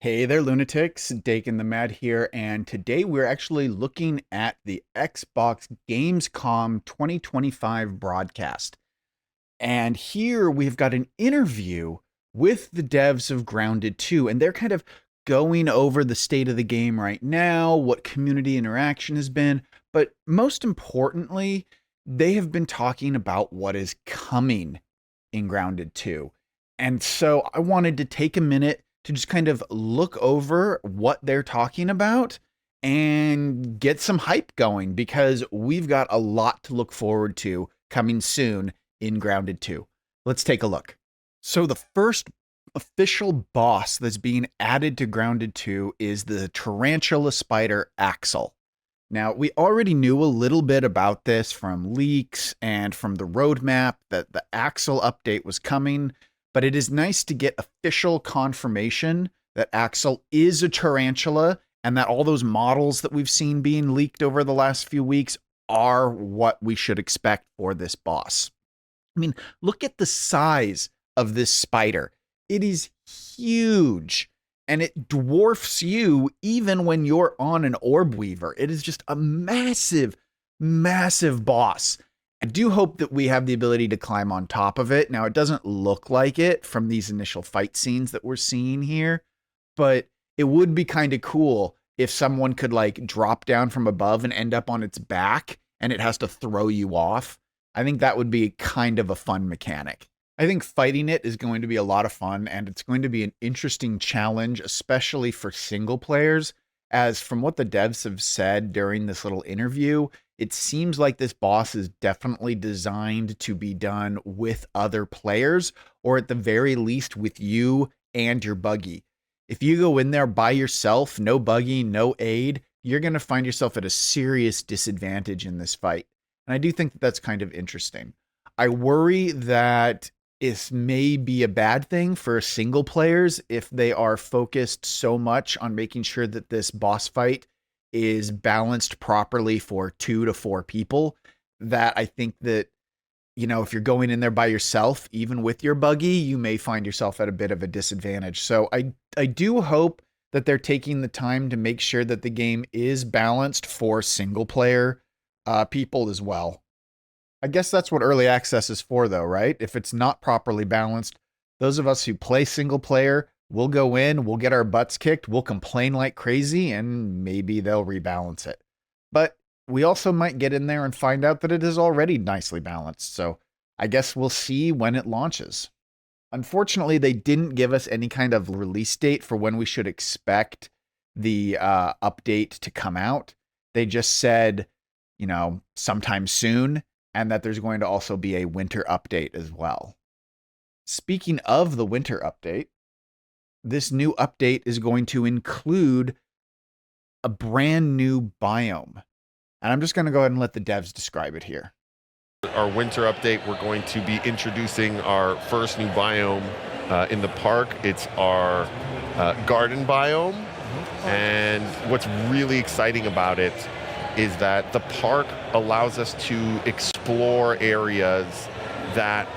Hey there, lunatics. Dakon the Mad here, and today we're actually looking at the Xbox Gamescom 2025 broadcast. And here we've got an interview with the devs of Grounded 2, and they're kind of going over the state of the game right now, what community interaction has been, but most importantly, they have been talking about what is coming in Grounded 2. And so I wanted to take a minute to just kind of look over what they're talking about and get some hype going because we've got a lot to look forward to coming soon in Grounded 2. Let's take a look. So the first official boss that's being added to Grounded 2 is the tarantula spider Axel. Now, we already knew a little bit about this from leaks and from the roadmap that the Axel update was coming, but it is nice to get official confirmation that Axel is a tarantula and that all those models that we've seen being leaked over the last few weeks are what we should expect for this boss. I mean, look at the size of this spider. It is huge and it dwarfs you even when you're on an orb weaver. It is just a massive, massive boss. I do hope that we have the ability to climb on top of it. Now, it doesn't look like it from these initial fight scenes that we're seeing here, but it would be kind of cool if someone could like drop down from above and end up on its back and it has to throw you off. I think that would be kind of a fun mechanic. I think fighting it is going to be a lot of fun and it's going to be an interesting challenge, especially for single players. As from what the devs have said during this little interview, it seems like this boss is definitely designed to be done with other players, or at the very least with you and your buggy. If you go in there by yourself, no buggy, no aid, you're going to find yourself at a serious disadvantage in this fight. And I do think that that's kind of interesting. I worry that it may be a bad thing for single players if they are focused so much on making sure that this boss fight is balanced properly for 2 to 4 people, that I think that, you know, if you're going in there by yourself, even with your buggy, you may find yourself at a bit of a disadvantage. So I do hope that they're taking the time to make sure that the game is balanced for single player people as well. I guess that's what early access is for, though, right? If it's not properly balanced, those of us who play single player, we'll go in, we'll get our butts kicked, we'll complain like crazy, and maybe they'll rebalance it. But we also might get in there and find out that it is already nicely balanced. So I guess we'll see when it launches. Unfortunately, they didn't give us any kind of release date for when we should expect the update to come out. They just said, you know, sometime soon, and that there's going to also be a winter update as well. Speaking of the winter update, this new update is going to include a brand new biome. And I'm just going to go ahead and let the devs describe it here. Our winter update, we're going to be introducing our first new biome in the park. It's our garden biome. And what's really exciting about it is that the park allows us to explore areas that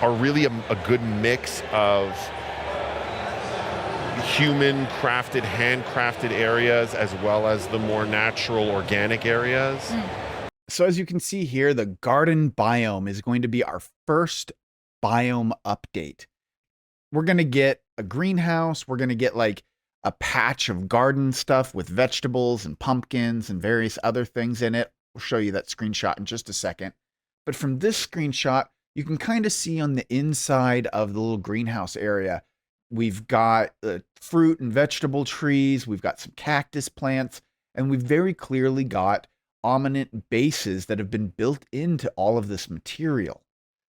are really a good mix of human crafted, handcrafted areas as well as the more natural organic areas. So as you can see here, the garden biome is going to be our first biome update. We're going to get a greenhouse. We're going to get like a patch of garden stuff with vegetables and pumpkins and various other things in it. We'll show you that screenshot in just a second. But from this screenshot, you can kind of see on the inside of the little greenhouse area, we've got fruit and vegetable trees. We've got some cactus plants, and we've very clearly got ominous bases that have been built into all of this material.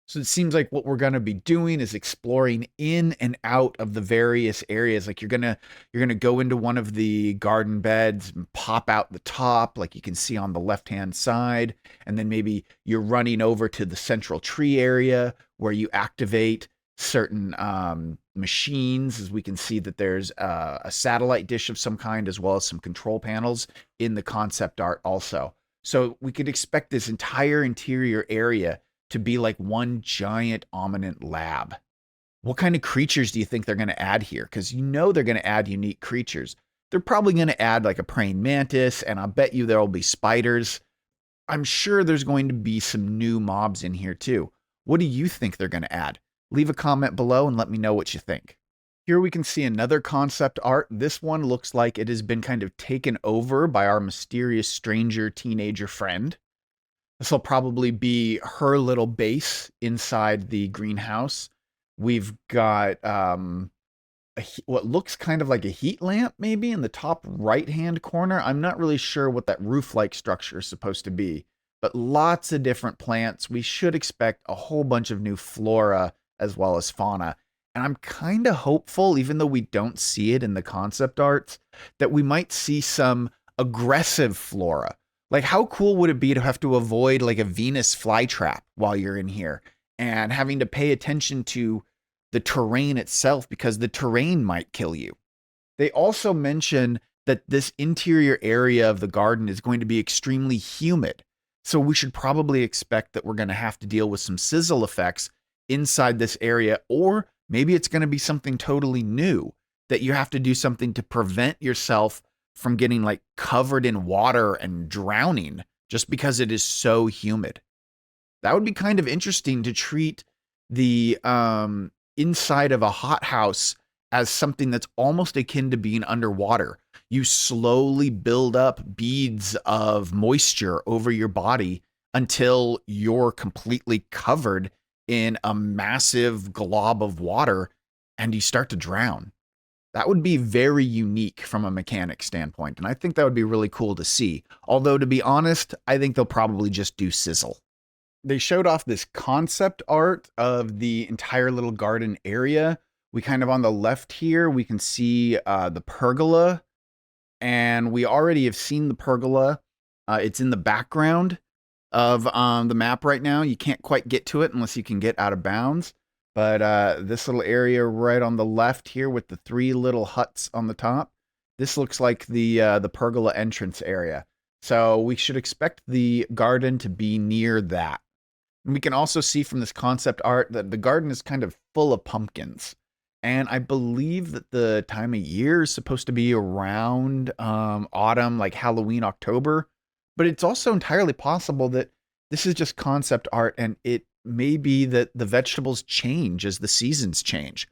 So it seems like what we're going to be doing is exploring in and out of the various areas. Like you're going to go into one of the garden beds and pop out the top, like you can see on the left-hand side. And then maybe you're running over to the central tree area where you activate certain machines, as we can see that there's a satellite dish of some kind, as well as some control panels in the concept art also. So we could expect this entire interior area to be like one giant ominous lab. What kind of creatures do you think they're going to add here? Because you know they're going to add unique creatures. They're probably going to add like a praying mantis, and I'll bet you there'll be spiders. I'm sure there's going to be some new mobs in here too. What do you think they're going to add? Leave a comment below and let me know what you think. Here we can see another concept art. This one looks like it has been kind of taken over by our mysterious stranger teenager friend. This will probably be her little base inside the greenhouse. We've got what looks kind of like a heat lamp maybe in the top right hand corner. I'm not really sure what that roof like structure is supposed to be, but lots of different plants. We should expect a whole bunch of new flora as well as fauna. And I'm kind of hopeful, even though we don't see it in the concept arts, that we might see some aggressive flora. Like, how cool would it be to have to avoid like a Venus flytrap while you're in here and having to pay attention to the terrain itself because the terrain might kill you? They also mention that this interior area of the garden is going to be extremely humid. So we should probably expect that we're going to have to deal with some sizzle effects inside this area, or maybe it's going to be something totally new that you have to do something to prevent yourself from getting like covered in water and drowning just because it is so humid. That would be kind of interesting to treat the inside of a hothouse as something that's almost akin to being underwater. You slowly build up beads of moisture over your body until you're completely covered in a massive glob of water and you start to drown. That would be very unique from a mechanic standpoint, and I think that would be really cool to see. Although, to be honest, I think they'll probably just do sizzle. They showed off this concept art of the entire little garden area. We kind of on the left here, we can see the pergola, and we already have seen the pergola. It's in the background of the map right now. You can't quite get to it unless you can get out of bounds. But this little area right on the left here with the 3 little huts on the top, this looks like the pergola entrance area. So we should expect the garden to be near that. And we can also see from this concept art that the garden is kind of full of pumpkins. And I believe that the time of year is supposed to be around autumn, like Halloween, October. But it's also entirely possible that this is just concept art and it may be that the vegetables change as the seasons change.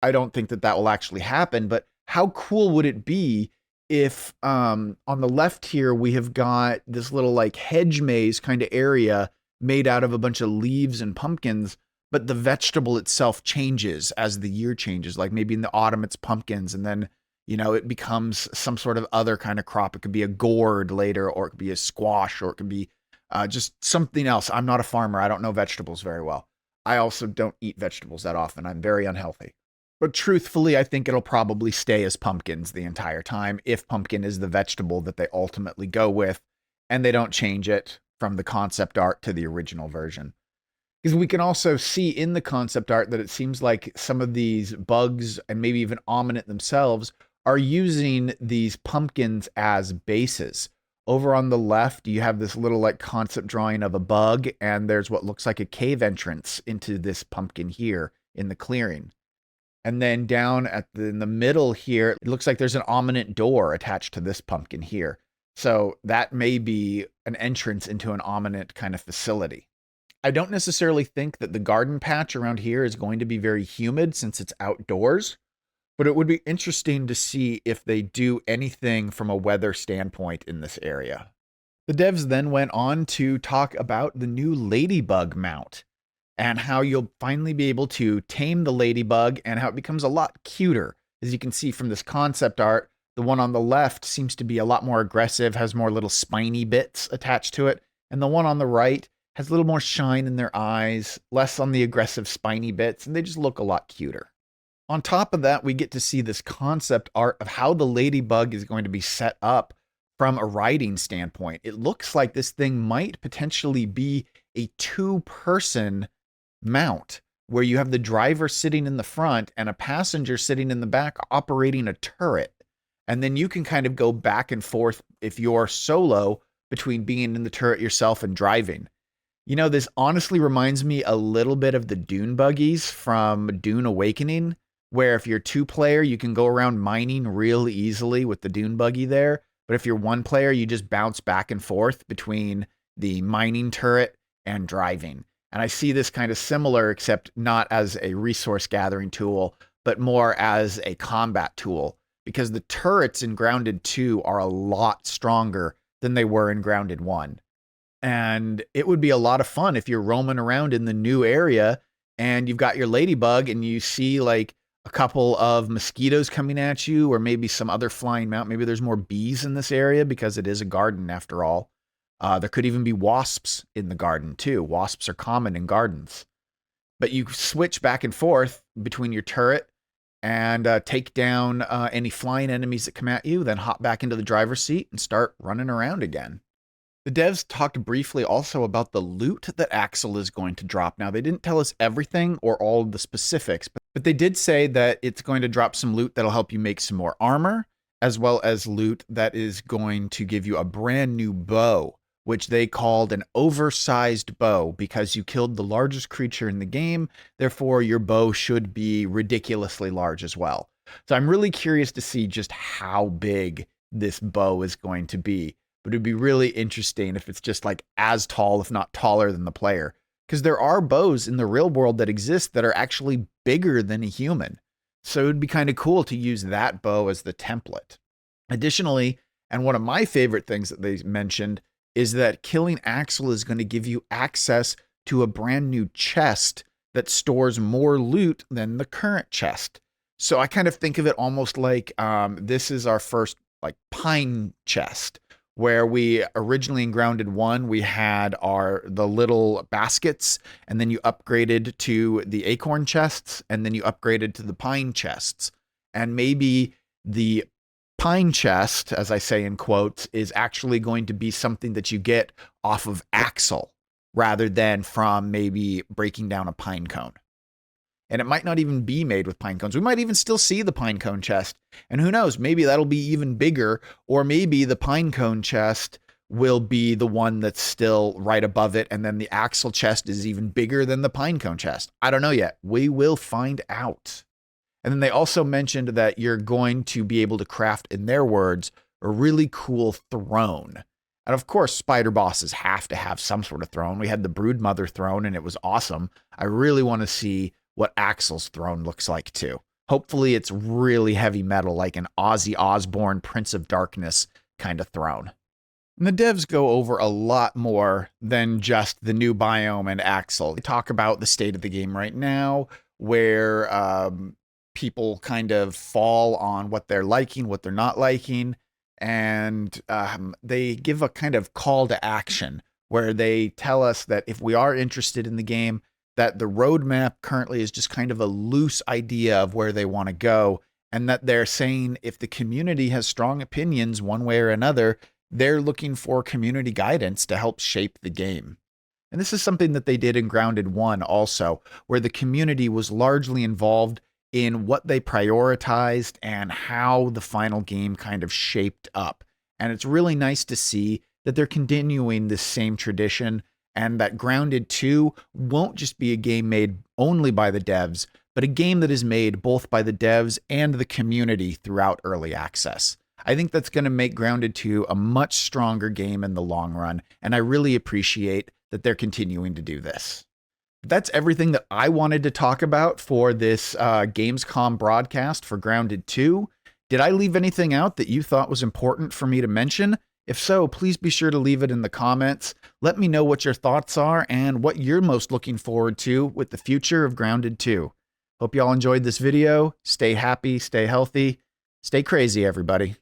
I don't think that that will actually happen, but how cool would it be if on the left here we have got this little like hedge maze kind of area made out of a bunch of leaves and pumpkins, but the vegetable itself changes as the year changes. Like maybe in the autumn it's pumpkins, and then it becomes some sort of other kind of crop. It could be a gourd later, or it could be a squash, or it could be just something else. I'm not a farmer. I don't know vegetables very well. I also don't eat vegetables that often. I'm very unhealthy. But truthfully, I think it'll probably stay as pumpkins the entire time if pumpkin is the vegetable that they ultimately go with and they don't change it from the concept art to the original version. Because we can also see in the concept art that it seems like some of these bugs and maybe even Ominate themselves are using these pumpkins as bases. Over on the left, you have this little like concept drawing of a bug, and there's what looks like a cave entrance into this pumpkin here in the clearing. And then down in the middle here, it looks like there's an Ominate door attached to this pumpkin here. So that may be an entrance into an Ominate kind of facility. I don't necessarily think that the garden patch around here is going to be very humid since it's outdoors, but it would be interesting to see if they do anything from a weather standpoint in this area. The devs then went on to talk about the new ladybug mount and how you'll finally be able to tame the ladybug and how it becomes a lot cuter. As you can see from this concept art, the one on the left seems to be a lot more aggressive, has more little spiny bits attached to it, and the one on the right has a little more shine in their eyes, less on the aggressive spiny bits, and they just look a lot cuter. On top of that, we get to see this concept art of how the ladybug is going to be set up from a riding standpoint. It looks like this thing might potentially be a 2-person mount where you have the driver sitting in the front and a passenger sitting in the back operating a turret. And then you can kind of go back and forth if you're solo between being in the turret yourself and driving. This honestly reminds me a little bit of the Dune buggies from Dune Awakening, where if you're two player, you can go around mining real easily with the Dune buggy there. But if you're one player, you just bounce back and forth between the mining turret and driving. And I see this kind of similar, except not as a resource gathering tool, but more as a combat tool, because the turrets in Grounded 2 are a lot stronger than they were in Grounded 1. And it would be a lot of fun if you're roaming around in the new area and you've got your ladybug and you see like a couple of mosquitoes coming at you, or maybe some other flying mount. Maybe there's more bees in this area because it is a garden after all. There could even be wasps in the garden too. Wasps are common in gardens. But you switch back and forth between your turret and take down any flying enemies that come at you, then hop back into the driver's seat and start running around again. The devs talked briefly also about the loot that Axel is going to drop. Now, they didn't tell us everything or all of the specifics, but they did say that it's going to drop some loot that'll help you make some more armor, as well as loot that is going to give you a brand new bow, which they called an oversized bow because you killed the largest creature in the game. Therefore, your bow should be ridiculously large as well. So I'm really curious to see just how big this bow is going to be. But it'd be really interesting if it's just like as tall, if not taller than the player. Because there are bows in the real world that exist that are actually bigger than a human. So it'd be kind of cool to use that bow as the template. Additionally, and one of my favorite things that they mentioned is that killing Axel is going to give you access to a brand new chest that stores more loot than the current chest. So I kind of think of it almost like this is our first like pine chest, where we originally in Grounded 1, we had the little baskets, and then you upgraded to the acorn chests, and then you upgraded to the pine chests. And maybe the pine chest, as I say in quotes, is actually going to be something that you get off of Axel, rather than from maybe breaking down a pine cone. And it might not even be made with pine cones. We might even still see the pine cone chest. And who knows, maybe that'll be even bigger, or maybe the pine cone chest will be the one that's still right above it, and then the Axel chest is even bigger than the pine cone chest. I don't know yet. We will find out. And then they also mentioned that you're going to be able to craft, in their words, a really cool throne. And of course, spider bosses have to have some sort of throne. We had the Broodmother throne, and it was awesome. I really want to see what Axel's throne looks like too. Hopefully it's really heavy metal, like an Ozzy Osbourne Prince of Darkness kind of throne. And the devs go over a lot more than just the new biome and Axel. They talk about the state of the game right now, where people kind of fall on what they're liking, what they're not liking, and they give a kind of call to action where they tell us that if we are interested in the game, that the roadmap currently is just kind of a loose idea of where they want to go, and that they're saying if the community has strong opinions one way or another, they're looking for community guidance to help shape the game. And this is something that they did in Grounded 1 also, where the community was largely involved in what they prioritized and how the final game kind of shaped up. And it's really nice to see that they're continuing this same tradition, and that Grounded 2 won't just be a game made only by the devs, but a game that is made both by the devs and the community throughout early access. I think that's going to make Grounded 2 a much stronger game in the long run, and I really appreciate that they're continuing to do this. That's everything that I wanted to talk about for this Gamescom broadcast for Grounded 2. Did I leave anything out that you thought was important for me to mention? If so, please be sure to leave it in the comments. Let me know what your thoughts are and what you're most looking forward to with the future of Grounded 2. Hope y'all enjoyed this video. Stay happy, stay healthy, stay crazy, everybody.